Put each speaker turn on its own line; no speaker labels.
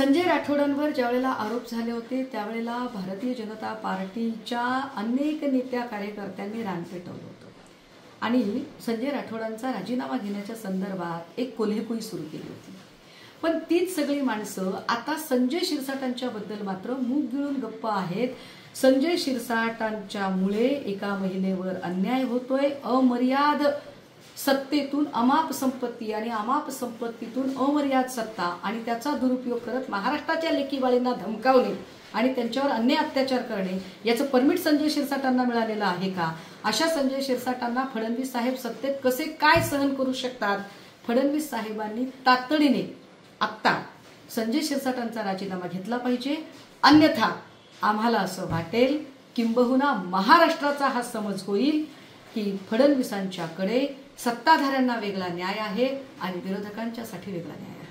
संजय राठोडांवर ज्यावेळेला आरोप झाले होते त्यावेळेला भारतीय जनता पार्टीच्या अनेक नेत्या कार्यकर्त्यांनी रान पेटवलं होतं आणि संजय राठोडांचा राजीनामा घेण्याच्या संदर्भात एक कोल्हेकुई सुरू केली होती। पण तीच सगळी माणसं आता संजय शिरसाटांच्या बद्दल मात्र मूग गिळून गप्प आहेत। संजय शिरसाटांच्यामुळे एका महिलेवर अन्याय होतोय, अमर्याद सत्तेतून अमाप संपत्ती आणि अमाप संपत्तीतून अमर्याद सत्ता आणि त्याचा दुरुपयोग करत महाराष्ट्राच्या लेकीबाळींना धमकावणे आणि त्यांच्यावर अन्याय अत्याचार करणे याचं परमिट संजय शिरसाटांना मिळालेलं आहे का? अशा संजय शिरसाटांना फडणवीस साहेब सत्तेत कसे काय सहन करू शकतात? फडणवीस साहेबांनी तातडीने आत्ता संजय शिरसाटांचा राजीनामा घेतला पाहिजे, अन्यथा आम्हाला असं वाटेल किंबहुना महाराष्ट्राचा हा समज होईल की फडणवीसांच्याकडे सत्ताधाऱ्यांना वेगळा न्याय आहे आणि विरोधकांच्यासाठी वेगळा न्याय आहे।